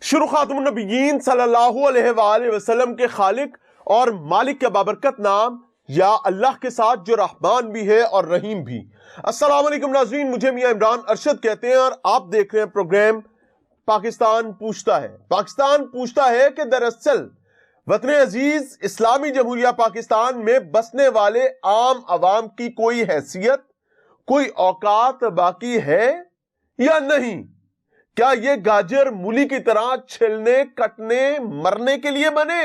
شروع خاتم النبیین صلی اللہ علیہ وآلہ وسلم کے خالق اور مالک کے بابرکت نام یا اللہ کے ساتھ جو رحمان بھی ہے اور رحیم بھی۔ السلام علیکم ناظرین، مجھے میاں عمران ارشد کہتے ہیں اور آپ دیکھ رہے ہیں پروگرام پاکستان پوچھتا ہے۔ پاکستان پوچھتا ہے کہ دراصل وطن عزیز اسلامی جمہوریہ پاکستان میں بسنے والے عام عوام کی کوئی حیثیت، کوئی اوقات باقی ہے یا نہیں؟ کیا یہ گاجر مولی کی طرح چھلنے، کٹنے، مرنے کے لیے بنے؟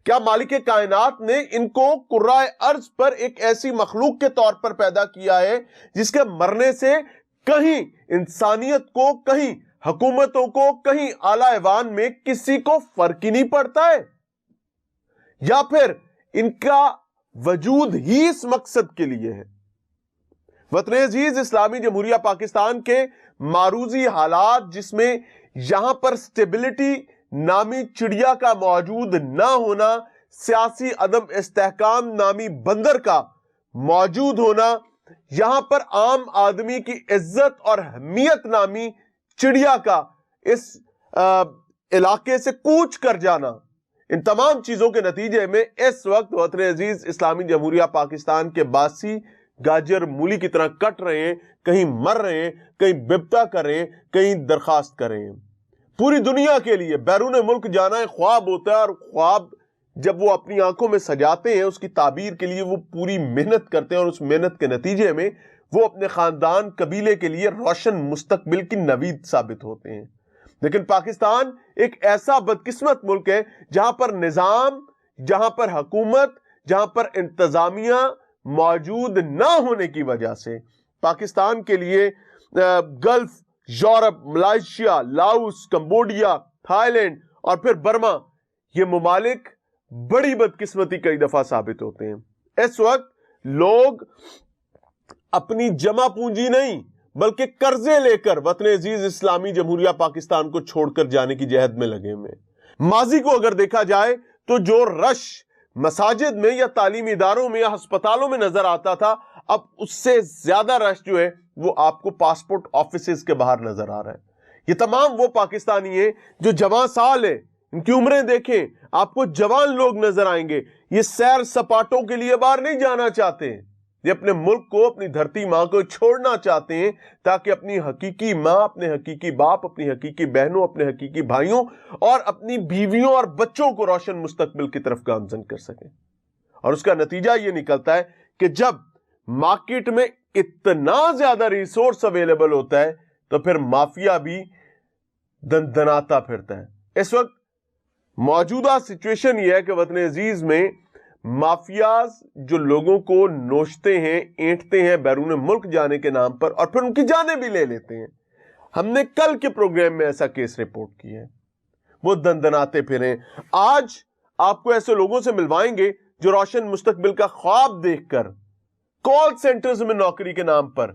کیا مالک کائنات نے ان کو کرۂ ارض پر ایک ایسی مخلوق کے طور پر پیدا کیا ہے جس کے مرنے سے کہیں انسانیت کو، کہیں حکومتوں کو، کہیں اعلیٰ ایوان میں کسی کو فرق ہی نہیں پڑتا ہے؟ یا پھر ان کا وجود ہی اس مقصد کے لیے ہے؟ وطن عزیز اسلامی جمہوریہ پاکستان کے معروضی حالات، جس میں یہاں پر سٹیبلٹی نامی چڑیا کا موجود نہ ہونا، سیاسی عدم استحکام نامی بندر کا موجود ہونا، یہاں پر عام آدمی کی عزت اور حمیت نامی چڑیا کا اس علاقے سے کوچ کر جانا، ان تمام چیزوں کے نتیجے میں اس وقت وطن عزیز اسلامی جمہوریہ پاکستان کے باسی گاجر مولی کی طرح کٹ رہے ہیں، کہیں مر رہے ہیں، کہیں ببتا کر رہے ہیں، کہیں درخواست کر رہے ہیں۔ پوری دنیا کے لیے بیرون ملک جانا ایک خواب ہوتا ہے، اور خواب جب وہ اپنی آنکھوں میں سجاتے ہیں، اس کی تعبیر کے لیے وہ پوری محنت کرتے ہیں، اور اس محنت کے نتیجے میں وہ اپنے خاندان، قبیلے کے لیے روشن مستقبل کی نوید ثابت ہوتے ہیں۔ لیکن پاکستان ایک ایسا بدقسمت ملک ہے جہاں پر نظام، جہاں پر حکومت، جہاں پر انتظامیہ موجود نہ ہونے کی وجہ سے پاکستان کے لیے Gulf, Europe, Malaysia, Laos, Cambodia, Thailand اور پھر برما، یہ ممالک بڑی بدقسمتی کئی دفعہ ثابت ہوتے ہیں۔ اس وقت لوگ اپنی جمع پونجی نہیں بلکہ قرضے لے کر وطن عزیز اسلامی جمہوریہ پاکستان کو چھوڑ کر جانے کی جہد میں لگے ہوئے ہیں۔ ماضی کو اگر دیکھا جائے تو جو رش مساجد میں یا تعلیمی اداروں میں یا ہسپتالوں میں نظر آتا تھا، اب اس سے زیادہ رش جو ہے وہ آپ کو پاسپورٹ آفیسز کے باہر نظر آ رہا ہے۔ یہ تمام وہ پاکستانی ہیں جو جوان سال ہیں، ان کی عمریں دیکھیں، آپ کو جوان لوگ نظر آئیں گے۔ یہ سیر سپاٹوں کے لیے باہر نہیں جانا چاہتے ہیں، یہ اپنے ملک کو، اپنی دھرتی ماں کو چھوڑنا چاہتے ہیں تاکہ اپنی حقیقی ماں، اپنے حقیقی باپ، اپنی حقیقی بہنوں، اپنے حقیقی بھائیوں اور اپنی بیویوں اور بچوں کو روشن مستقبل کی طرف گامزن کر سکیں۔ اور اس کا نتیجہ یہ نکلتا ہے کہ جب مارکیٹ میں اتنا زیادہ ریسورس اویلیبل ہوتا ہے تو پھر مافیا بھی دندناتا پھرتا ہے۔ اس وقت موجودہ سچویشن یہ ہے کہ وطن عزیز میں مافیاز جو لوگوں کو نوچتے ہیں، اینٹتے ہیں بیرون ملک جانے کے نام پر، اور پھر ان کی جانیں بھی لے لیتے ہیں۔ ہم نے کل کے پروگرام میں ایسا کیس رپورٹ کیا ہے، وہ دندناتے پھریں۔ آج آپ کو ایسے لوگوں سے ملوائیں گے جو روشن مستقبل کا خواب دیکھ کر کال سینٹرز میں نوکری کے نام پر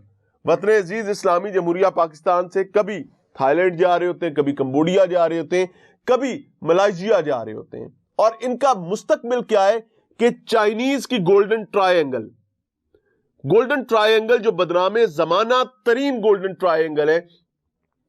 وطن عزیز اسلامی جمہوریہ پاکستان سے کبھی تھائی لینڈ جا رہے ہوتے ہیں، کبھی کمبوڈیا جا رہے ہوتے ہیں، کبھی ملائیشیا جا رہے ہوتے ہیں۔ اور ان کا مستقبل کیا ہے کہ چائنیز کی گولڈن ٹرائی اینگل جو بدنام زمانہ ترین گولڈن ٹرائی اینگل ہے،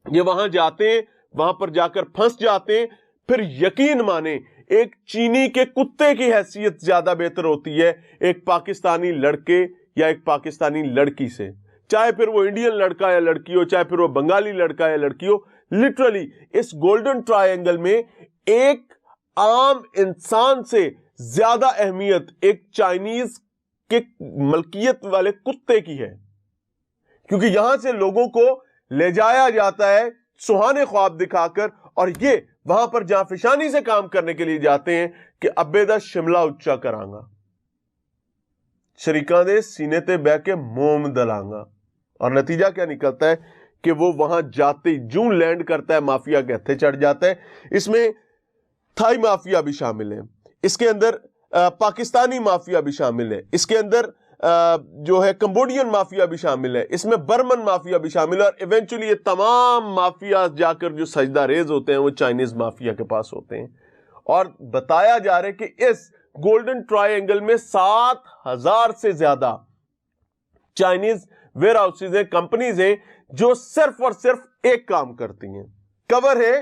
یہ وہاں جاتے ہیں، وہاں پر جا کر پھنس جاتے ہیں۔ پھر یقین مانیں ایک چینی کے کتے کی حیثیت زیادہ بہتر ہوتی ہے ایک پاکستانی لڑکے یا ایک پاکستانی لڑکی سے، چاہے پھر وہ انڈین لڑکا یا لڑکی ہو، چاہے پھر وہ بنگالی لڑکا یا لڑکی ہو۔ لٹرلی اس گولڈن ٹرائی اینگل میں ایک عام انسان سے زیادہ اہمیت ایک چائنیز کے ملکیت والے کتے کی ہے، کیونکہ یہاں سے لوگوں کو لے جایا جاتا ہے سہانے خواب دکھا کر، اور یہ وہاں پر جہاں فشانی سے کام کرنے کے لیے جاتے ہیں کہ ابے دا شملہ اچا کرانگا، شریکاں دے سینے تے بہ کے موم دلانگا۔ اور نتیجہ کیا نکلتا ہے کہ وہ وہاں جاتے جوں لینڈ کرتا ہے مافیا کے ہتھے چڑھ جاتا ہے۔ اس میں تھائی مافیا بھی شامل ہے، اس کے اندر پاکستانی مافیا بھی شامل ہے، اس کے اندر جو ہے کمبوڈین مافیا بھی شامل ہے، اس میں برمن مافیا بھی شامل ہے، اور ایونچولی یہ تمام مافیا جا کر جو سجدہ ریز ہوتے ہیں وہ چائنیز مافیا کے پاس ہوتے ہیں۔ اور بتایا جا رہا ہے کہ اس گولڈن ٹرائی اینگل میں 7,000 سے زیادہ چائنیز ویئر ہاؤسز ہیں، کمپنیز ہیں جو صرف اور صرف ایک کام کرتی ہیں، کور ہے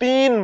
3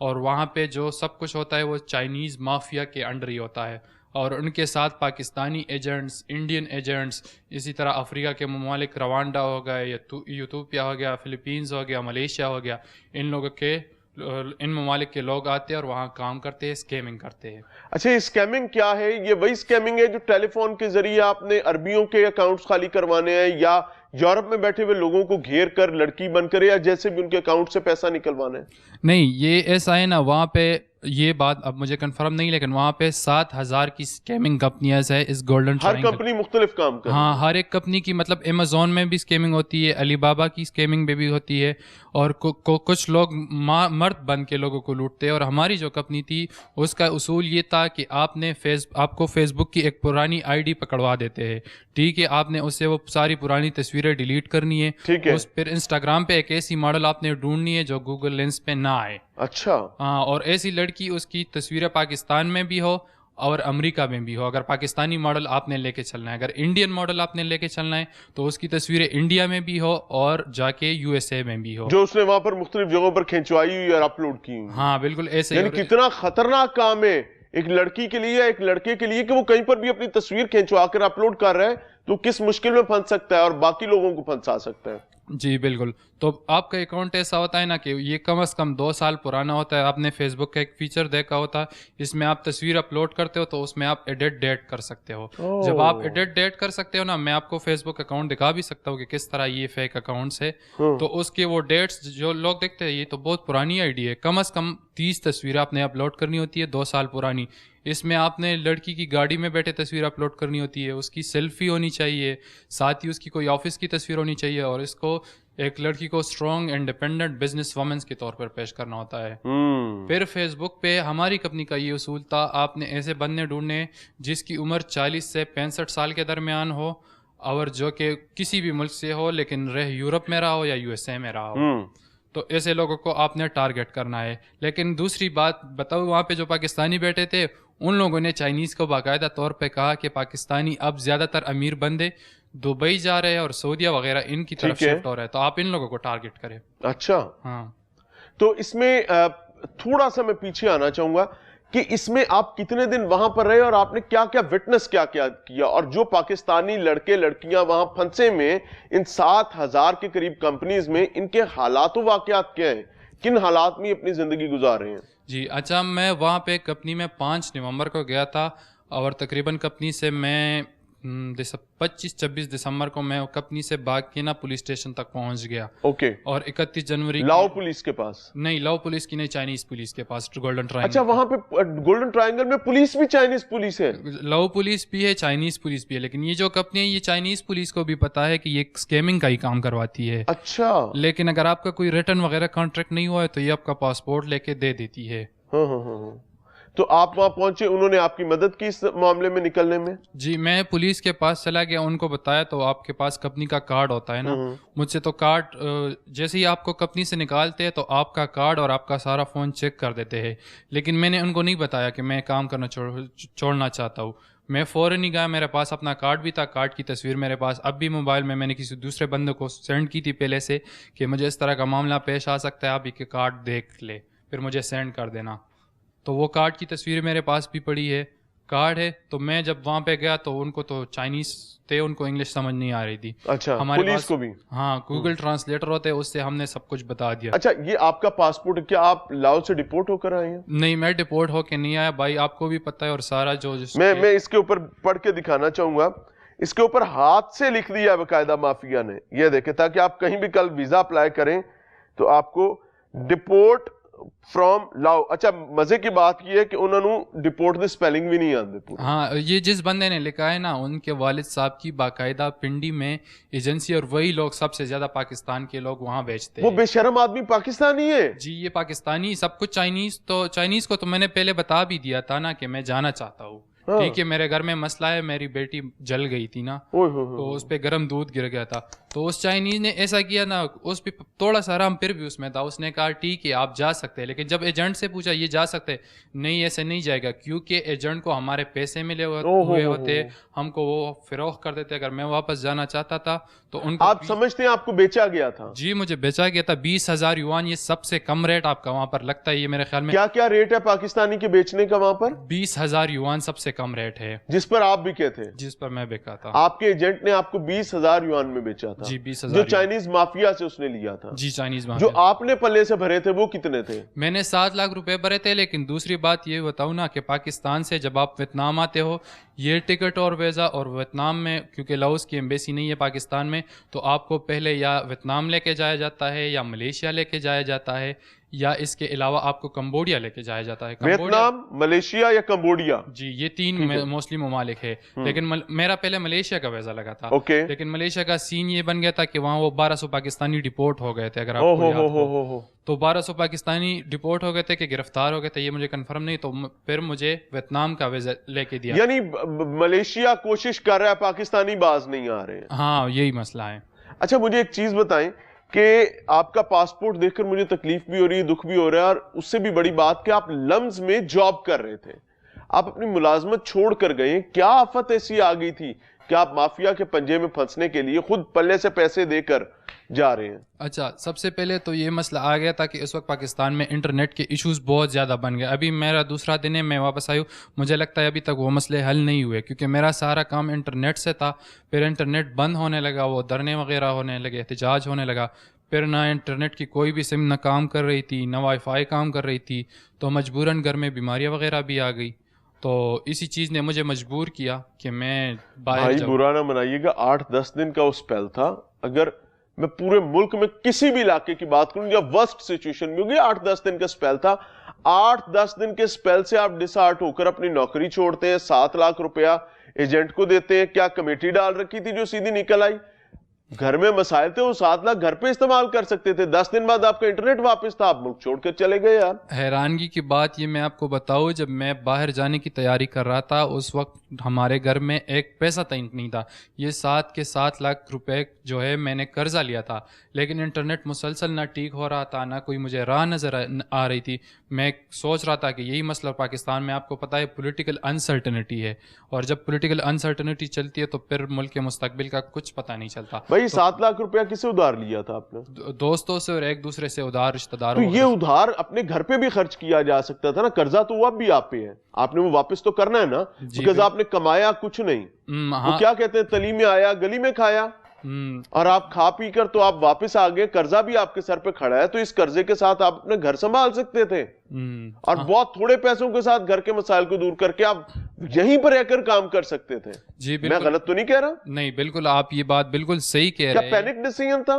اور وہاں پہ جو سب کچھ ہوتا ہے وہ چائنیز مافیا کے انڈر ہی ہوتا ہے، اور ان کے ساتھ پاکستانی ایجنٹس، انڈین ایجنٹس، اسی طرح افریقہ کے ممالک روانڈا ہو گئے، یوتھوپیا ہو گیا، فلپینز ہو گیا، ملیشیا ہو گیا، ان ممالک کے لوگ آتے ہیں اور وہاں کام کرتے ہیں، اسکیمنگ کرتے ہیں۔ اچھا، یہ اسکیمنگ کیا ہے؟ یہ وہی اسکیمنگ ہے جو ٹیلی فون کے ذریعے آپ نے عربیوں کے اکاؤنٹس خالی کروانے ہیں، یا یورپ میں بیٹھے ہوئے لوگوں کو گھیر کر لڑکی بن کر، یا جیسے بھی ان کے اکاؤنٹ سے پیسہ نکلوانا ہے؟ نہیں، یہ ایسا ہے نا، وہاں پہ یہ بات اب مجھے کنفرم نہیں، لیکن وہاں پہ 7,000 کی اسکیمنگ کمپنیاں ہے اس گولڈن ٹرائنگل۔ ہر کمپنی مختلف کام کرتی ہے۔ ہاں، ہر ایک کمپنی کی، مطلب امیزون میں بھی اسکیمنگ ہوتی ہے، علی بابا کی اسکیمنگ بھی ہوتی ہے، اور کچھ لوگ مرد بن کے لوگوں کو لوٹتے ہیں۔ اور ہماری جو کمپنی تھی اس کا اصول یہ تھا کہ آپ کو فیس بک کی ایک پرانی آئی ڈی پکڑوا دیتے ہیں، ٹھیک ہے، آپ نے اس سے وہ ساری پرانی تصویریں ڈیلیٹ کرنی ہے، پھر انسٹاگرام پہ ایک ایسی ماڈل آپ نے ڈھونڈنی ہے جو گوگل لینس پہ نہ آئے۔ اچھا، ہاں، اور ایسی لڑکی اس کی تصویریں پاکستان میں بھی ہو اور امریکہ میں بھی ہو۔ اگر پاکستانی ماڈل آپ نے لے کے چلنا ہے، اگر انڈین ماڈل آپ نے لے کے چلنا ہے تو اس کی تصویریں انڈیا میں بھی ہو اور جا کے یو ایس اے میں بھی ہو، جو اس نے وہاں پر مختلف جگہوں پر کھینچوائی ہوئی اور اپلوڈ کی ہوئی۔ ہاں بالکل ایسے۔ یعنی کتنا خطرناک کام ہے ایک لڑکی کے لیے، ایک لڑکے کے لیے، کہ وہ کہیں پر بھی اپنی تصویر کھینچوا کر اپلوڈ کر رہا ہے تو کس مشکل میں پھنس سکتا ہے اور باقی لوگوں کو پھنسا سکتا ہے۔ جی بالکل۔ تو آپ کا اکاؤنٹ ایسا ہوتا ہے نا کہ یہ کم از کم 2 سال پرانا ہوتا ہے۔ آپ نے فیس بک کا ایک فیچر دیکھا ہوتا ہے، اس میں آپ تصویر اپلوڈ کرتے ہو تو اس میں آپ ایڈٹ ڈیٹ کر سکتے ہو۔ جب آپ ایڈٹ ڈیٹ کر سکتے ہو نا، میں آپ کو فیس بک اکاؤنٹ دکھا بھی سکتا ہوں کہ کس طرح یہ فیک اکاؤنٹس ہے، تو اس کے وہ ڈیٹس جو لوگ دیکھتے ہیں، یہ تو بہت پرانی آئی ڈی ہے، کم از کم 30 تصویریں آپ نے اپلوڈ کرنی ہوتی ہے 2 سال پرانی۔ اس میں آپ نے لڑکی کی گاڑی میں بیٹھے تصویر اپلوڈ کرنی ہوتی ہے، اس کی سیلفی ہونی چاہیے، ساتھ ہی اس کی کوئی آفس کی تصویر ہونی چاہیے، اور اس کو ایک لڑکی کو اسٹرانگ انڈیپینڈنٹ بزنس وومنس کے طور پر پیش کرنا ہوتا ہے۔ پھر فیس بک پہ ہماری کمپنی کا یہ اصول تھا، آپ نے ایسے بندے ڈھونڈنے جس کی عمر 40 سے 65 سال کے درمیان ہو، اور جو کہ کسی بھی ملک سے ہو لیکن یورپ میں رہا ہو یا یو ایس اے میں رہا ہو، تو ایسے لوگوں کو آپ نے ٹارگٹ کرنا ہے۔ لیکن دوسری بات بتاؤ، وہاں پہ جو پاکستانی بیٹھے تھے ان لوگوں نے چائنیز کو باقاعدہ طور پہ کہا کہ پاکستانی اب زیادہ تر امیر بندے دبئی جا رہے ہیں اور سعودیہ وغیرہ ان کی طرف شفٹ ہو رہے ہیں، تو آپ ان لوگوں کو ٹارگٹ کریں۔ اچھا، ہاں، تو اس میں تھوڑا سا میں پیچھے آنا چاہوں گا کہ اس میں آپ کتنے دن وہاں پر رہے اور آپ نے کیا کیا وٹنس کیا کیا، اور جو پاکستانی لڑکے لڑکیاں وہاں پھنسے میں ان 7,000 کے قریب کمپنیز میں، ان کے حالات و واقعات کیا ہیں؟ کن حالات میں اپنی زندگی گزار رہے ہیں؟ جی اچھا، میں وہاں پہ کمپنی میں 5 نومبر کو گیا تھا، اور تقریباً کمپنی سے میں 25-26 دسمبر کو میں کمپنی سے بھاگ کے نا پولیس اسٹیشن تک پہنچ گیا۔ اوکے، اور 31 جنوری لاؤ پولیس کے پاس؟ نہیں، لاؤ پولیس کی نہیں، چائنیز پولیس کے پاس، گولڈن ٹرائنگل۔ اچھا، وہاں پہ گولڈن ٹرائنگل میں پولیس بھی چائنیز پولیس ہے؟ لاؤ پولیس بھی ہے، چائنیز پولیس بھی ہے، لیکن یہ جو کمپنی ہے یہ چائنیز پولیس کو بھی پتا ہے کہ یہ اسکیمنگ کا ہی کام کرواتی ہے۔ اچھا، لیکن اگر آپ کا کوئی ریٹرن وغیرہ کانٹریکٹ نہیں ہوا ہے تو یہ آپ کا پاسپورٹ لے کے دے دیتی ہے۔ ہاں، تو آپ وہاں پہنچے، انہوں نے آپ کی مدد کی اس معاملے میں نکلنے میں؟ جی، میں پولیس کے پاس چلا گیا، ان کو بتایا، تو آپ کے پاس کمپنی کا کارڈ ہوتا ہے نا، مجھ سے تو کارڈ جیسے ہی آپ کو کمپنی سے نکالتے ہیں تو آپ کا کارڈ اور آپ کا سارا فون چیک کر دیتے ہیں، لیکن میں نے ان کو نہیں بتایا کہ میں کام کرنا چھوڑنا چاہتا ہوں۔ میں فوراً ہی گیا، میرے پاس اپنا کارڈ بھی تھا، کارڈ کی تصویر میرے پاس اب بھی موبائل میں نے کسی دوسرے بندے کو سینڈ کی تھی پہلے سے کہ مجھے اس طرح کا معاملہ پیش آ سکتا ہے، آپ یہ کارڈ دیکھ لے پھر مجھے سینڈ کر دینا۔ تو وہ کارڈ کی تصویر میرے پاس بھی پڑی ہے، کارڈ ہے۔ تو میں جب وہاں پہ گیا تو ان کو تو چائنیز تھے، ان کو انگلش سمجھ نہیں آ رہی تھی۔ اچھا، ہمارے پولیس کو بھی؟ ہاں، گوگل ٹرانسلیٹر ہوتے ہیں، اس سے ہم نے سب کچھ بتا دیا۔ اچھا، یہ آپ کا پاسپورٹ، کیا آپ لاؤ سے ڈپورٹ ہو کر آئے ہیں؟ نہیں، میں ڈپورٹ ہو کے نہیں آیا بھائی، آپ کو بھی پتہ ہے، اور سارا جو میں اس کے اوپر پڑھ کے دکھانا چاہوں گا، اس کے اوپر ہاتھ سے لکھ دیا باقاعدہ مافیا نے، یہ دیکھیں، تاکہ آپ کہیں بھی کل ویزا اپلائی کریں تو آپ کو ڈپورٹ فرام لاؤ۔ اچھا، مزے کی بات یہ ہے کہ انہوں نے ڈپورٹ دی سپیلنگ بھی نہیں آتے۔ ہاں، یہ جس بندے نے لکھا ہے نا، ان کے والد صاحب کی باقاعدہ پنڈی میں ایجنسی، اور وہی لوگ سب سے زیادہ پاکستان کے لوگ وہاں بیچتے ہیں۔ وہ بے شرم آدمی پاکستانی ہے؟ جی، یہ پاکستانی، سب کچھ چائنیز۔ تو چائنیز کو تو میں نے پہلے بتا بھی دیا تھا نا کہ میں جانا چاہتا ہوں، ٹھیک ہے، میرے گھر میں مسئلہ ہے، میری بیٹی جل گئی تھی نا، تو اس پہ گرم دودھ گر گیا تھا۔ تو اس چائنیز نے ایسا کیا نا, اس پہ تھوڑا سا آرام پھر بھی اس میں تھا. اس نے کہا ٹھیک ہے آپ جا سکتے ہیں, لیکن جب ایجنٹ سے پوچھا یہ جا سکتے, نہیں ایسے نہیں جائے گا, کیونکہ ایجنٹ کو ہمارے پیسے ملے ہوئے ہوتے, ہم کو وہ فروخت کر دیتے. اگر میں واپس جانا چاہتا تھا تو ان کو, آپ سمجھتے ہیں آپ کو بیچا گیا تھا؟ جی مجھے بیچا گیا تھا 20,000 یوان. یہ سب سے کم ریٹ آپ کا وہاں پر لگتا ہے, یہ میرے خیال میں کیا کیا ریٹ ہے پاکستانی کے بیچنے کا وہاں پر؟ 20,000 یوان سب سے کم ریٹ ہے, جس پر آپ بکے تھے, جس پر میں بکا تھا. آپ کے ایجنٹ نے آپ کو 20,000 یوان میں بیچا تھا؟ جی 20,000 جو چائنیز مافیا سے اس نے لیا تھا. جی چائنیز جو آپ نے پلے سے بھرے تھے وہ کتنے تھے؟ میں نے 7 لاکھ روپے بھرے تھے. لیکن دوسری بات یہ بتاؤں نا کہ پاکستان سے جب آپ ویتنام آتے ہو, یہ ٹکٹ اور ویزا, اور ویتنام میں کیونکہ لاؤس کی ایمبیسی نہیں ہے پاکستان میں, تو آپ کو پہلے یا ویتنام لے کے جایا جاتا ہے, یا ملیشیا لے کے جایا جاتا ہے, یا اس کے علاوہ آپ کو کمبوڈیا لے کے جایا جاتا ہے. ویتنام, ملیشیا یا کمبوڈیا؟ جی یہ 3 موسٹلی ممالک ہے. لیکن میرا پہلے ملیشیا کا ویزا لگا تھا, لیکن ملیشیا کا سین یہ بن گیا تھا کہ وہاں وہ 1200 پاکستانی ڈپورٹ ہو گئے تھے. اگر آپ کو یاد ہو تو 1200 پاکستانی ڈپورٹ ہو گئے تھے کہ گرفتار ہو گئے تھے, یہ مجھے کنفرم نہیں. تو پھر مجھے ویتنام کا ویزا لے کے دیا. یعنی ملیشیا کوشش کر رہا ہے, پاکستانی باز نہیں آ رہے ہیں. ہاں یہی مسئلہ ہے. اچھا مجھے ایک چیز بتائیں کہ آپ کا پاسپورٹ دیکھ کر مجھے تکلیف بھی ہو رہی ہے, دکھ بھی ہو رہا ہے, اور اس سے بھی بڑی بات کہ آپ لمز میں جاب کر رہے تھے, آپ اپنی ملازمت چھوڑ کر گئے. کیا آفت ایسی آ گئی تھی کہ آپ مافیا کے پنجے میں پھنسنے کے لیے خود پلے سے پیسے دے کر جا رہے ہیں؟ اچھا سب سے پہلے تو یہ مسئلہ آ گیا تھا کہ اس وقت پاکستان میں انٹرنیٹ کے ایشوز بہت زیادہ بن گئے. ابھی میرا دوسرا دن ہے, میں واپس آئی ہوں, مجھے لگتا ہے ابھی تک وہ مسئلے حل نہیں ہوئے, کیونکہ میرا سارا کام انٹرنیٹ سے تھا. پھر انٹرنیٹ بند ہونے لگا, وہ دھرنے وغیرہ ہونے لگے, احتجاج ہونے لگا. پھر نہ انٹرنیٹ کی کوئی بھی سم نہ کام کر رہی تھی, نہ وائی فائی کام کر رہی تھی, تو مجبوراً گھر میں بیماریاں وغیرہ بھی آ گئی. تو اسی چیز نے مجھے مجبور کیا کہ میں باہر جاؤں. برا نہ منائیے گا, 8-10 دن کا وہ سپیل تھا. اگر میں پورے ملک میں کسی بھی علاقے کی بات کروں یا ورسٹ سچویشن میں ہوگی, 8-10 دن کا سپیل تھا. 8-10 دن کے سپیل سے آپ ڈس آرٹ ہو کر اپنی نوکری چھوڑتے ہیں, 7 لاکھ روپیہ ایجنٹ کو دیتے ہیں. کیا کمیٹی ڈال رکھی تھی جو سیدھی نکل آئی؟ گھر میں مسائل تھے, وہ 7 لاکھ گھر پہ استعمال کر سکتے تھے. 10 دن بعد آپ کا انٹرنیٹ واپس تھا, آپ ملک چھوڑ کر چلے گئے. یار حیرانگی کی بات یہ میں آپ کو بتاؤں, جب میں باہر جانے کی تیاری کر رہا تھا اس وقت ہمارے گھر میں ایک پیسہ تک نہیں تھا. یہ 7 لاکھ روپے جو ہے میں نے قرضہ لیا تھا, لیکن انٹرنیٹ مسلسل نہ ٹھیک ہو رہا تھا, نہ کوئی مجھے راہ نظر آ رہی تھی. میں سوچ رہا تھا کہ یہی مسئلہ پاکستان میں, آپ کو پتہ ہے پولیٹیکل انسرٹنٹی ہے, اور جب پولیٹیکل انسرٹنٹی چلتی ہے تو پھر ملک کے مستقبل کا کچھ پتہ نہیں چلتا. بھائی 7 لاکھ روپیہ کسے ادھار لیا تھا آپ نے؟ دوستوں سے اور ایک دوسرے سے ادھار, رشتہ داروں. تو یہ ادھار اپنے گھر پہ بھی خرچ کیا جا سکتا تھا نا, قرضہ تو وہ اب بھی آپ پہ ہے, آپ نے وہ واپس تو کرنا ہے نا, بیکاز آپ نے کمایا کچھ نہیں. وہ کیا کہتے ہیں, تلی میں آیا گلی میں کھایا, اور آپ کھا پی کر تو آپ واپس آ گئے, قرضہ بھی آپ کے سر پہ کھڑا ہے. تو اس قرضے کے ساتھ آپ اپنے گھر سنبھال سکتے تھے, اور بہت تھوڑے پیسوں کے ساتھ گھر کے مسائل کو دور کر کے آپ یہیں پر رہ کر کام کر سکتے تھے. جی میں غلط تو نہیں کہہ رہا؟ نہیں بالکل, آپ یہ بات بالکل صحیح کہہ رہے ہیں. کیا پینک ڈیسیژن تھا؟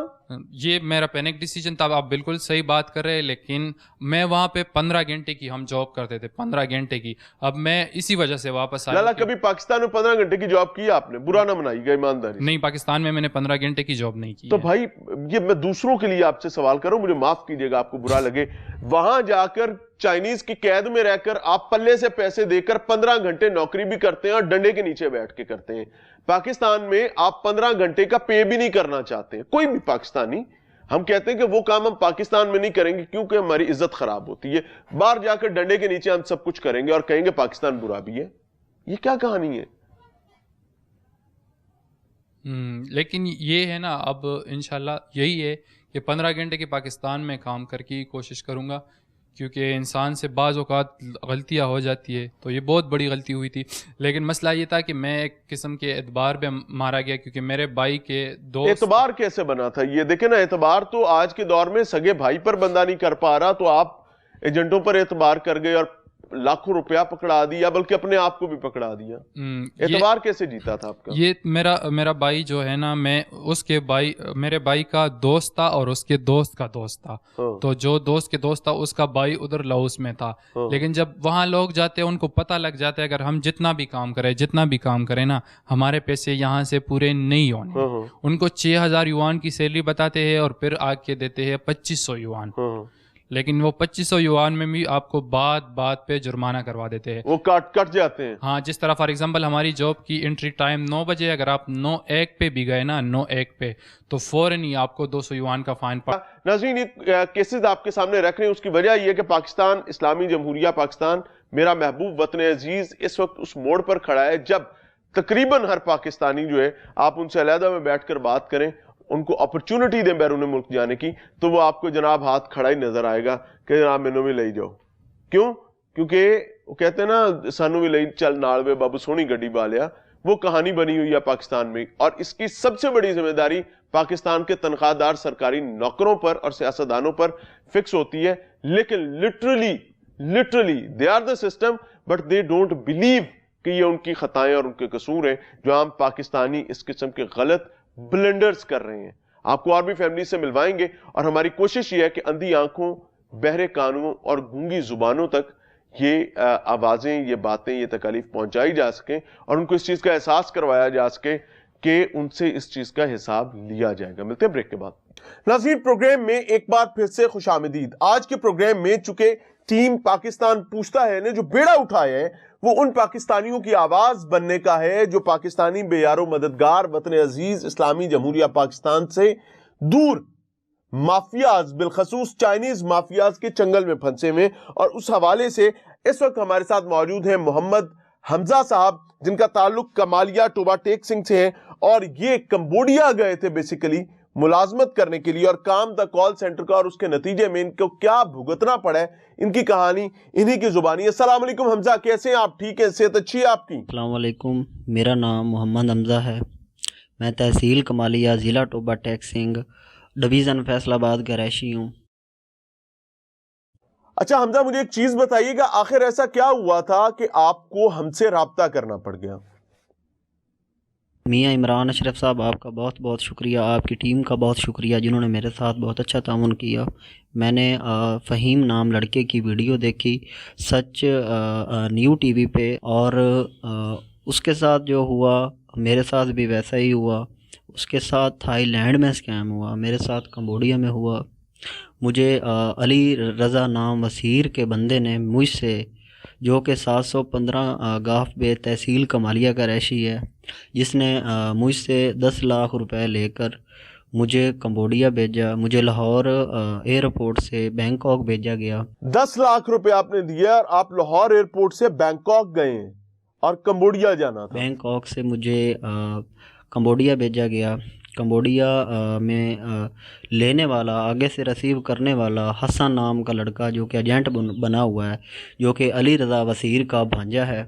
یہ میرا پینک ڈیسیجن تھا, آپ بالکل صحیح بات کر رہے ہیں. لیکن میں وہاں پہ 15 گھنٹے کی ہم جاب کرتے تھے, 15 گھنٹے کی. اب میں اسی وجہ سے واپس آیا. لالا کبھی پاکستان میں 15 گھنٹے کی جاب کی آپ نے؟ برا نہ منائی گا, ایمانداری. نہیں, پاکستان میں نے 15 گھنٹے کی جاب نہیں کی. تو بھائی یہ میں دوسروں کے لیے آپ سے سوال کروں, مجھے معاف کیجئے گا آپ کو برا لگے. وہاں جا کر چائنیز کی قید میں رہ کر آپ پلے سے پیسے دے کر 15 گھنٹے نوکری بھی کرتے ہیں اور ڈنڈے کے نیچے بیٹھ کے کرتے ہیں. پاکستان میں آپ 15 گھنٹے کا پے بھی نہیں کرنا چاہتے, کوئی بھی پاکستانی. ہم کہتے ہیں کہ وہ کام ہم پاکستان میں نہیں کریں گے کیونکہ ہماری عزت خراب ہوتی ہے. باہر جا کر ڈنڈے کے نیچے ہم سب کچھ کریں گے اور کہیں گے پاکستان برا بھی ہے. یہ کیا کہانی ہے؟ لیکن یہ ہے نا, اب انشاءاللہ یہی ہے کہ 15 گھنٹے کے پاکستان میں کام کر کے کوشش کروں گا, کیونکہ انسان سے بعض اوقات غلطیاں ہو جاتی ہے. تو یہ بہت بڑی غلطی ہوئی تھی. لیکن مسئلہ یہ تھا کہ میں ایک قسم کے اعتبار پہ مارا گیا, کیونکہ میرے بھائی کے دوست. اعتبار کیسے بنا تھا یہ دیکھیں نا, اعتبار تو آج کے دور میں سگے بھائی پر بندہ نہیں کر پا رہا, تو آپ ایجنٹوں پر اعتبار کر گئے اور لاکھوں روپیہ پکڑا دیا, بلکہ اپنے آپ کو بھی پکڑا دیا. اعتبار کیسے جیتا تھا آپ کا؟ یہ میرا بھائی جو ہے نا, میں اس کے میرے بھائی کا دوست تھا اور اس کے دوست کا دوست تھا. تو جو دوست کے دوست تھا اس کا بھائی ادھر لاؤس میں تھا. لیکن جب وہاں لوگ جاتے ہیں ان کو پتہ لگ جاتا ہے اگر ہم جتنا بھی کام کریں نا, ہمارے پیسے یہاں سے پورے نہیں ہونے. ان کو 6,000 یوان کی سیلری بتاتے ہیں اور پھر آ کے دیتے ہیں 2,500 یوان. لیکن وہ 2500 یوان میں بھی آپ کو بات پہ جرمانہ کروا دیتے ہیں, وہ کٹ جاتے ہیں. ہاں, جس طرح فار ایگزامپل ہماری جاب کی انٹری ٹائم 9 بجے, اگر آپ 9:01 پہ بھی گئے نا, 9:01 پہ, تو فوراً ہی آپ کو 200 یوان کا فائن پڑ. ناظرین, یہ کیسز آپ کے سامنے رکھ رہے ہیں, اس کی وجہ یہ ہے کہ پاکستان اسلامی جمہوریہ پاکستان, میرا محبوب وطن عزیز, اس وقت اس موڑ پر کھڑا ہے جب تقریباً ہر پاکستانی جو ہے, آپ ان سے علیحدہ میں بیٹھ کر بات کریں, ان کو اپرچونٹی دیں بیرون ملک جانے کی, تو وہ آپ کو جناب ہاتھ کھڑا ہی نظر آئے گا کہ جناب مینوں بھی لے جاؤ. کیوں؟ کیونکہ وہ کہتے ہیں نا, سانو بھی لے چل نال وے بابو سونی گڈی بالیا. وہ کہانی بنی ہوئی ہے پاکستان میں, اور اس کی سب سے بڑی ذمہ داری پاکستان کے تنخواہ دار سرکاری نوکروں پر اور سیاستدانوں پر فکس ہوتی ہے. لیکن literally they are the system, but they don't believe کہ یہ ان کی خطائیں اور ان کے قصور ہیں, جو عام پاکستانی اس قسم کے غلط بلنڈرز کر رہے ہیں. آپ کو اور بھی فیملی سے ملوائیں گے, اور ہماری کوشش یہ ہے کہ اندھی آنکھوں, بہرے کانوں اور گونگی زبانوں تک یہ آوازیں, یہ باتیں, یہ تکالیف پہنچائی جا سکیں, اور ان کو اس چیز کا احساس کروایا جا سکے کہ ان سے اس چیز کا حساب لیا جائے گا. ملتے ہیں بریک کے بعد. ناظرین, پروگرام میں ایک بار پھر سے خوش آمدید. آج کے پروگرام میں چونکہ ٹیم پاکستان پوچھتا ہے نے جو بیڑا اٹھایا ہے, وہ ان پاکستانیوں کی آواز بننے کا ہے جو پاکستانی بے یار و مددگار وطن عزیز اسلامی جمہوریہ پاکستان سے دور مافیاز, بالخصوص چائنیز مافیاز کے چنگل میں پھنسے ہوئے. اور اس حوالے سے اس وقت ہمارے ساتھ موجود ہیں محمد حمزہ صاحب, جن کا تعلق کمالیہ ٹوبا ٹیک سنگھ سے ہے, اور یہ کمبوڈیا گئے تھے بیسیکلی ملازمت کرنے کے لیے, اور کام تھا کال سینٹر کا, اور اس کے نتیجے میں ان کو کیا بھگتنا پڑا ہے, ان کی کہانی انہی کی زبانی. السلام علیکم حمزہ, کیسے ہیں آپ؟ ٹھیک ہے, صحت اچھی ہے آپ کی؟ السلام علیکم, میرا نام محمد حمزہ ہے, میں تحصیل کمالیہ, ضلع ٹوبا ٹیک سنگھ, ڈویژن فیصل آباد کا رہائشی ہوں. اچھا حمزہ, مجھے ایک چیز بتائیے گا, آخر ایسا کیا ہوا تھا کہ آپ کو ہم سے رابطہ کرنا پڑ گیا؟ میاں عمران اشرف صاحب, آپ کا بہت بہت شکریہ, آپ کی ٹیم کا بہت شکریہ, جنہوں نے میرے ساتھ بہت اچھا تعاون کیا. میں نے فہیم نام لڑکے کی ویڈیو دیکھی سچ نیو ٹی وی پہ, اور اس کے ساتھ جو ہوا میرے ساتھ بھی ویسا ہی ہوا. اس کے ساتھ تھائی لینڈ میں اسکیم ہوا, میرے ساتھ کمبوڈیا میں ہوا. مجھے علی رضا نام وسیر کے بندے نے مجھ سے, جو کہ 715 گاف بے تحصیل کمالیہ کا رہائشی ہے, جس نے مجھ سے 10 لاکھ روپے لے کر مجھے کمبوڈیا بھیجا. مجھے لاہور ایئرپورٹ سے بینکاک بھیجا گیا. 10 لاکھ روپے آپ نے دیا, اور آپ لاہور ایئرپورٹ سے بینکاک گئے ہیں, اور کمبوڈیا جانا تھا. بینکاک سے مجھے کمبوڈیا بھیجا گیا. کمبوڈیا میں لینے والا, آگے سے ریسیو کرنے والا حسن نام کا لڑکا, جو کہ ایجنٹ بنا ہوا ہے, جو کہ علی رضا وسیر کا بھانجا ہے,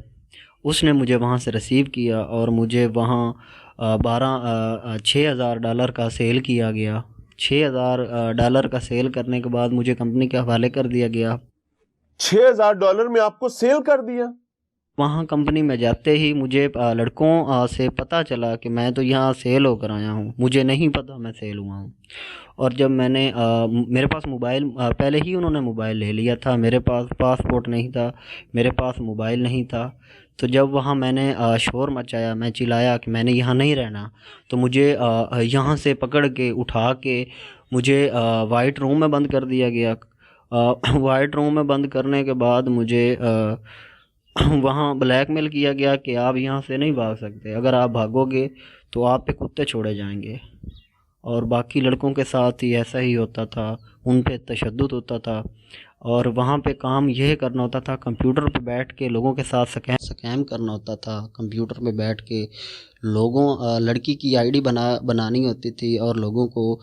اس نے مجھے وہاں سے ریسیو کیا, اور مجھے وہاں $6,000 کا سیل کیا گیا. $6,000 کا سیل کرنے کے بعد مجھے کمپنی کے حوالے کر دیا گیا. $6,000 میں آپ کو سیل کر دیا؟ وہاں کمپنی میں جاتے ہی مجھے لڑکوں سے پتہ چلا کہ میں تو یہاں سیل ہو کر آیا ہوں, مجھے نہیں پتہ میں سیل ہوا ہوں. اور جب میں نے میرے پاس موبائل, پہلے ہی انہوں نے موبائل لے لیا تھا, میرے پاس پاسپورٹ نہیں تھا, میرے پاس موبائل نہیں تھا. تو جب وہاں میں نے شور مچایا, میں چلایا کہ میں نے یہاں نہیں رہنا, تو مجھے یہاں سے پکڑ کے اٹھا کے مجھے وائٹ روم میں بند کر دیا گیا. وائٹ روم میں بند کرنے کے بعد مجھے وہاں بلیک میل کیا گیا کہ آپ یہاں سے نہیں بھاگ سکتے, اگر آپ بھاگو گے تو آپ پہ کتے چھوڑے جائیں گے. اور باقی لڑکوں کے ساتھ ہی ایسا ہی ہوتا تھا, ان پہ تشدد ہوتا تھا. اور وہاں پہ کام یہ کرنا ہوتا تھا, کمپیوٹر پہ بیٹھ کے لوگوں کے ساتھ سکیم کرنا ہوتا تھا. کمپیوٹر پہ بیٹھ کے لڑکی کی آئی ڈی بنانی ہوتی تھی, اور لوگوں کو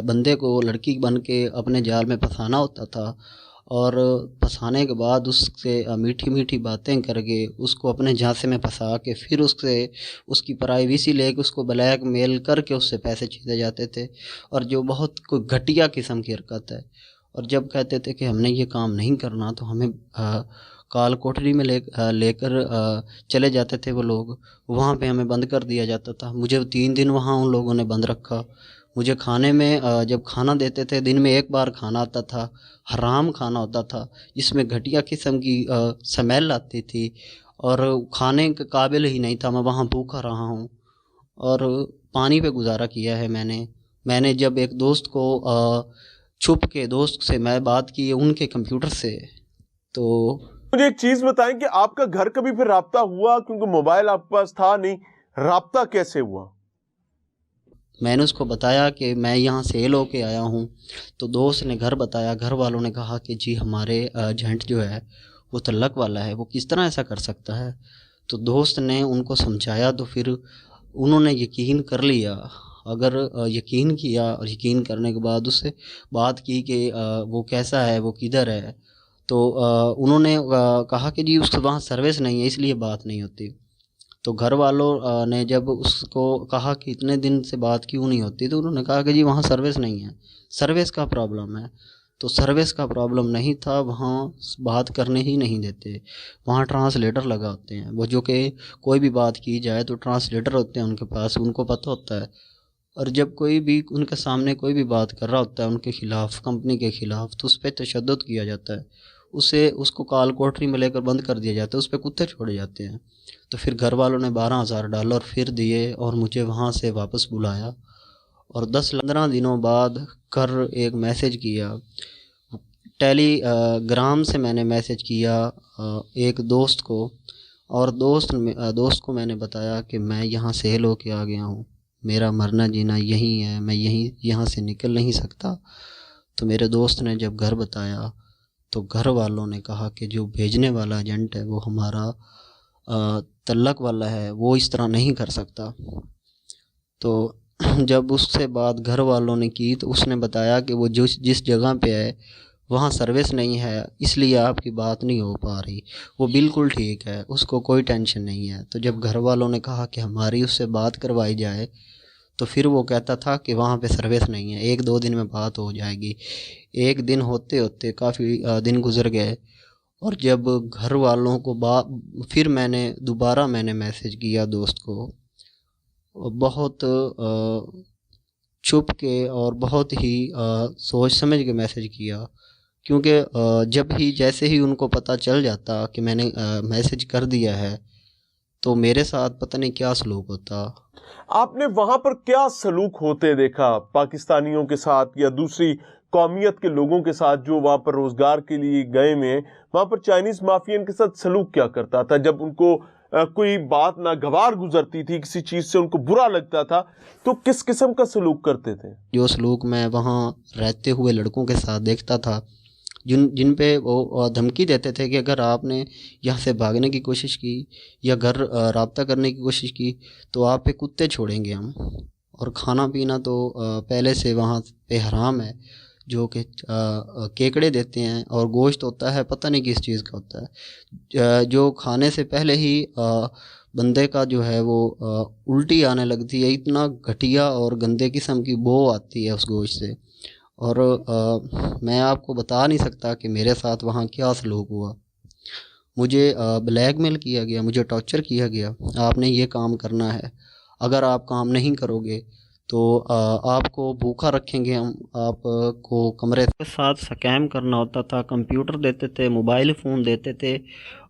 بندے کو لڑکی بن کے اپنے جال میں پھنسانا ہوتا تھا. اور پھنسانے کے بعد اس سے میٹھی میٹھی باتیں کر کے اس کو اپنے جھانسے میں پھنسا کے پھر اس کی پرائیویسی لے کے اس کو بلیک میل کر کے اس سے پیسے چھینے جاتے تھے, اور جو بہت کوئی گھٹیا قسم کی حرکت ہے. اور جب کہتے تھے کہ ہم نے یہ کام نہیں کرنا تو ہمیں کال کوٹری میں لے کر چلے جاتے تھے وہ لوگ, وہاں پہ ہمیں بند کر دیا جاتا تھا. مجھے 3 دن وہاں ان لوگوں نے بند رکھا. مجھے کھانے میں جب کھانا دیتے تھے, دن میں 1 بار کھانا آتا تھا, حرام کھانا ہوتا تھا, جس میں گھٹیا قسم کی سمیل آتی تھی, اور کھانے کے قابل ہی نہیں تھا. میں وہاں بھوکا رہا ہوں, اور پانی پہ گزارا کیا ہے میں نے. جب ایک دوست کو چھپ کے دوست سے میں بات کی ان کے کمپیوٹر سے. تو مجھے ایک چیز بتائیں کہ آپ کا گھر کبھی پھر رابطہ ہوا؟ کیونکہ موبائل آپ کے پاس تھا نہیں، رابطہ کیسے ہوا؟ میں نے اس کو بتایا کہ میں یہاں سیل ہو کے آیا ہوں. تو دوست نے گھر بتایا. گھر والوں نے کہا کہ جی ہمارے ایجنٹ جو ہے وہ تعلق والا ہے، وہ کس طرح ایسا کر سکتا ہے. تو دوست نے ان کو سمجھایا تو پھر انہوں نے یقین کر لیا. اگر یقین کیا اور یقین کرنے کے بعد اس سے بات کی کہ وہ کیسا ہے، وہ کدھر ہے، تو انہوں نے کہا کہ جی اس کے وہاں سروس نہیں ہے اس لیے بات نہیں ہوتی. تو گھر والوں نے جب اس کو کہا کہ اتنے دن سے بات کیوں نہیں ہوتی، تو انہوں نے کہا کہ جی وہاں سروس نہیں ہے، سروس کا پرابلم ہے. تو سروس کا پرابلم نہیں تھا، وہاں بات کرنے ہی نہیں دیتے. وہاں ٹرانسلیٹر لگا ہوتے ہیں، وہ جو کہ کوئی بھی بات کی جائے تو ٹرانسلیٹر ہوتے ہیں ان کے پاس، ان کو پتہ ہوتا ہے. اور جب کوئی بھی ان کے سامنے کوئی بھی بات کر رہا ہوتا ہے ان کے خلاف، کمپنی کے خلاف، تو اس پہ تشدد کیا جاتا ہے. اس کو کال کوٹری میں لے کر بند کر دیا جاتا ہے، اس پہ کتے چھوڑے جاتے ہیں. تو پھر گھر والوں نے $12,000 پھر دیے اور مجھے وہاں سے واپس بلایا. اور 10-15 دنوں بعد گھر ایک میسیج کیا، ٹیلی گرام سے میں نے میسیج کیا ایک دوست کو، اور دوست کو میں نے بتایا کہ میں یہاں سیل ہو کے آ گیا ہوں، میرا مرنا جینا یہی ہے، میں یہاں سے نکل نہیں سکتا. تو میرے دوست نے جب گھر بتایا تو گھر والوں نے کہا کہ جو بھیجنے والا ایجنٹ ہے وہ ہمارا تعلق والا ہے، وہ اس طرح نہیں کر سکتا. تو جب اس سے بات گھر والوں نے کی تو اس نے بتایا کہ وہ جس جگہ پہ ہے وہاں سروس نہیں ہے، اس لیے آپ کی بات نہیں ہو پا رہی. وہ بالکل ٹھیک ہے، اس کو کوئی ٹینشن نہیں ہے. تو جب گھر والوں نے کہا کہ ہماری اس سے بات کروائی جائے تو پھر وہ کہتا تھا کہ وہاں پہ سروس نہیں ہے، 1-2 دن میں بات ہو جائے گی. ایک دن ہوتے ہوتے کافی دن گزر گئے. اور جب گھر والوں کو پھر میں نے دوبارہ میسیج کیا دوست کو، بہت چھپ کے اور بہت ہی سوچ سمجھ کے میسیج کیا. کیونکہ جیسے ہی ان کو پتہ چل جاتا کہ میں نے میسیج کر دیا ہے تو میرے ساتھ پتہ نہیں کیا سلوک ہوتا. آپ نے وہاں پر کیا سلوک ہوتے دیکھا پاکستانیوں کے ساتھ یا دوسری قومیت کے لوگوں کے ساتھ جو وہاں پر روزگار کے لیے گئے میں، وہاں پر چائنیز مافین کے ساتھ سلوک کیا کرتا تھا؟ جب ان کو کوئی بات ناگوار گزرتی تھی، کسی چیز سے ان کو برا لگتا تھا، تو کس قسم کا سلوک کرتے تھے؟ جو سلوک میں وہاں رہتے ہوئے لڑکوں کے ساتھ دیکھتا تھا، جن پہ وہ دھمکی دیتے تھے کہ اگر آپ نے یہاں سے بھاگنے کی کوشش کی یا گھر رابطہ کرنے کی کوشش کی تو آپ پہ کتے چھوڑیں گے ہم. اور کھانا پینا تو پہلے سے وہاں پہ حرام ہے، جو کہ کیکڑے دیتے ہیں اور گوشت ہوتا ہے پتہ نہیں کس چیز کا ہوتا ہے، جو کھانے سے پہلے ہی بندے کا جو ہے وہ الٹی آنے لگتی ہے. اتنا گھٹیا اور گندے قسم کی بو آتی ہے اس گوشت سے. اور میں آپ کو بتا نہیں سکتا کہ میرے ساتھ وہاں کیا سلوک ہوا. مجھے بلیک میل کیا گیا، مجھے ٹارچر کیا گیا، آپ نے یہ کام کرنا ہے، اگر آپ کام نہیں کرو گے تو آپ کو بھوکا رکھیں گے ہم، آپ کو کمرے کے ساتھ سکیم کرنا ہوتا تھا. کمپیوٹر دیتے تھے، موبائل فون دیتے تھے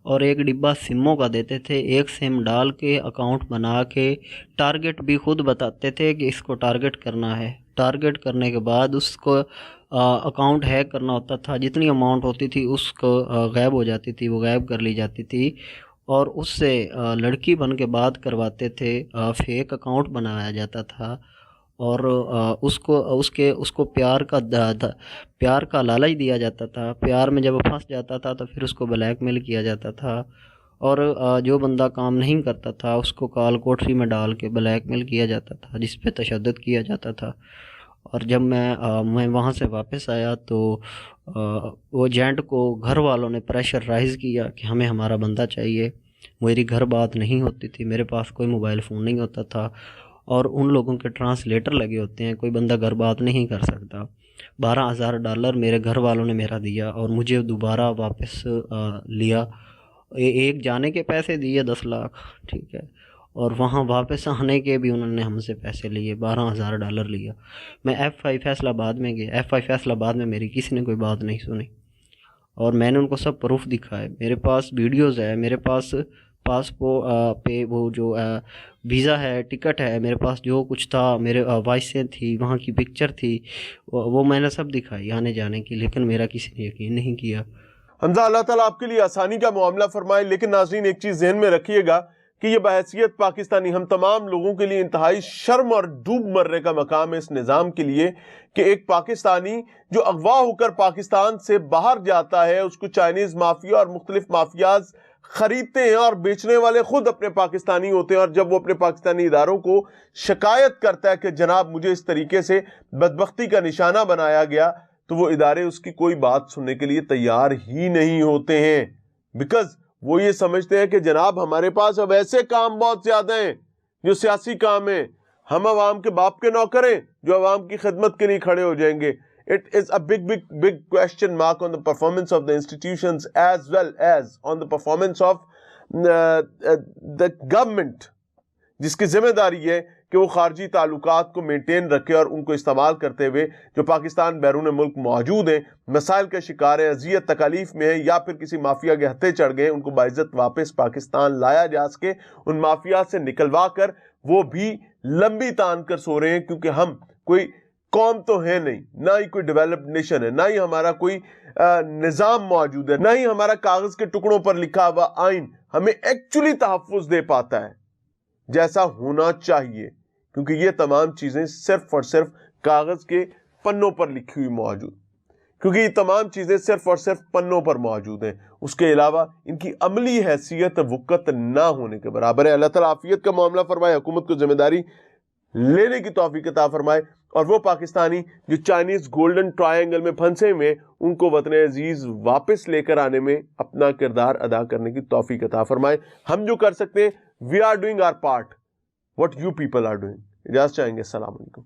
اور ایک ڈبہ سموں کا دیتے تھے. ایک سم ڈال کے اکاؤنٹ بنا کے ٹارگٹ بھی خود بتاتے تھے کہ اس کو ٹارگٹ کرنا ہے. ٹارگٹ کرنے کے بعد اس کو اکاؤنٹ ہیک کرنا ہوتا تھا. جتنی اماؤنٹ ہوتی تھی اس کو غائب ہو جاتی تھی، وہ غائب کر لی جاتی تھی اور اس سے لڑکی بن کے بات کرواتے تھے. فیک اکاؤنٹ بنایا جاتا تھا اور اس کو پیار کا لالچ دیا جاتا تھا. پیار میں جب پھنس جاتا تھا تو پھر اس کو بلیک میل کیا جاتا تھا. اور جو بندہ کام نہیں کرتا تھا اس کو کال کوٹری میں ڈال کے بلیک میل کیا جاتا تھا، جس پہ تشدد کیا جاتا تھا. اور جب میں وہاں سے واپس آیا تو وہ ایجنٹ کو گھر والوں نے پریشر رائز کیا کہ ہمیں ہمارا بندہ چاہیے. میری گھر بات نہیں ہوتی تھی، میرے پاس کوئی موبائل فون نہیں ہوتا تھا اور ان لوگوں کے ٹرانسلیٹر لگے ہوتے ہیں، کوئی بندہ گھر بات نہیں کر سکتا. $12,000 میرے گھر والوں نے میرا دیا اور مجھے دوبارہ واپس لیا. ایک جانے کے پیسے دیے 10 لاکھ، ٹھیک ہے، اور وہاں واپس آنے کے بھی انہوں نے ہم سے پیسے لیے، $12,000 لیا. میں F5 فیصل آباد میں گیا. F5 فیصل آباد میں میری کسی نے کوئی بات نہیں سنی اور میں نے ان کو سب پروف دکھائے. میرے پاس ویڈیوز ہے، میرے پاس پاسپورٹ پہ وہ جو ویزا ہے، ٹکٹ ہے، میرے پاس جو کچھ تھا، میرے وائسیں تھی، وہاں کی پکچر تھی، وہ میں نے سب دکھائی آنے جانے کی، لیکن میرا کسی نے یقین نہیں کیا۔ حمزہ اللہ تعالیٰ آپ کے لیے آسانی کا معاملہ فرمائے، لیکن ناظرین ایک چیز ذہن میں رکھیے گا کہ یہ بحیثیت پاکستانی ہم تمام لوگوں کے لیے انتہائی شرم اور ڈوب مرنے کا مقام ہے اس نظام کے لیے کہ ایک پاکستانی جو اغوا ہو کر پاکستان سے باہر جاتا ہے، اس کو چائنیز مافیا اور مختلف مافیاز خریدتے ہیں اور بیچنے والے خود اپنے پاکستانی ہوتے ہیں، اور جب وہ اپنے پاکستانی اداروں کو شکایت کرتا ہے کہ جناب مجھے اس طریقے سے بدبختی کا نشانہ بنایا گیا، تو وہ ادارے اس کی کوئی بات سننے کے لیے تیار ہی نہیں ہوتے ہیں، بیکاز وہ یہ سمجھتے ہیں کہ جناب ہمارے پاس اب ایسے کام بہت زیادہ ہیں جو سیاسی کام ہیں، ہم عوام کے باپ کے نوکر ہیں جو عوام کی خدمت کے لیے کھڑے ہو جائیں گے۔ It is a big question mark on the performance of the institutions as well as on the performance of the government، جس کی ذمہ داری ہے کہ وہ خارجی تعلقات کو مینٹین رکھے اور ان کو استعمال کرتے ہوئے جو پاکستان بیرون ملک موجود ہیں، مسائل کے شکار ہیں، اذیت تکالیف میں ہیں، یا پھر کسی مافیا کے ہتھے چڑھ گئے، ان کو باعزت واپس پاکستان لایا جا سکے، ان مافیا سے نکلوا کر وہ بھی لمبی تان کر سو رہے ہیں، کیونکہ ہم کوئی قوم تو ہے نہیں، نہ ہی کوئی ڈیولپڈ نیشن ہے، نہ ہی ہمارا کوئی نظام موجود ہے، نہ ہی ہمارا کاغذ کے ٹکڑوں پر لکھا ہوا آئین ہمیں ایکچولی تحفظ دے پاتا ہے جیسا ہونا چاہیے، کیونکہ یہ تمام چیزیں صرف اور صرف کاغذ کے پنوں پر لکھی ہوئی موجود، کیونکہ یہ تمام چیزیں صرف اور صرف پنوں پر موجود ہیں، اس کے علاوہ ان کی عملی حیثیت وقت نہ ہونے کے برابر ہے۔ اللہ تعالیٰ عافیت کا معاملہ فرمائے، حکومت کو ذمہ داری لینے کی توفیق عطا فرمائے، اور وہ پاکستانی جو چائنیز گولڈن ٹرائنگل میں پھنسے ہوئے ان کو وطن عزیز واپس لے کر آنے میں اپنا کردار ادا کرنے کی توفیق عطا فرمائے۔ ہم جو کر سکتے ہیں، we are doing our part, what you people are doing. اجازت چاہیں گے، السلام علیکم۔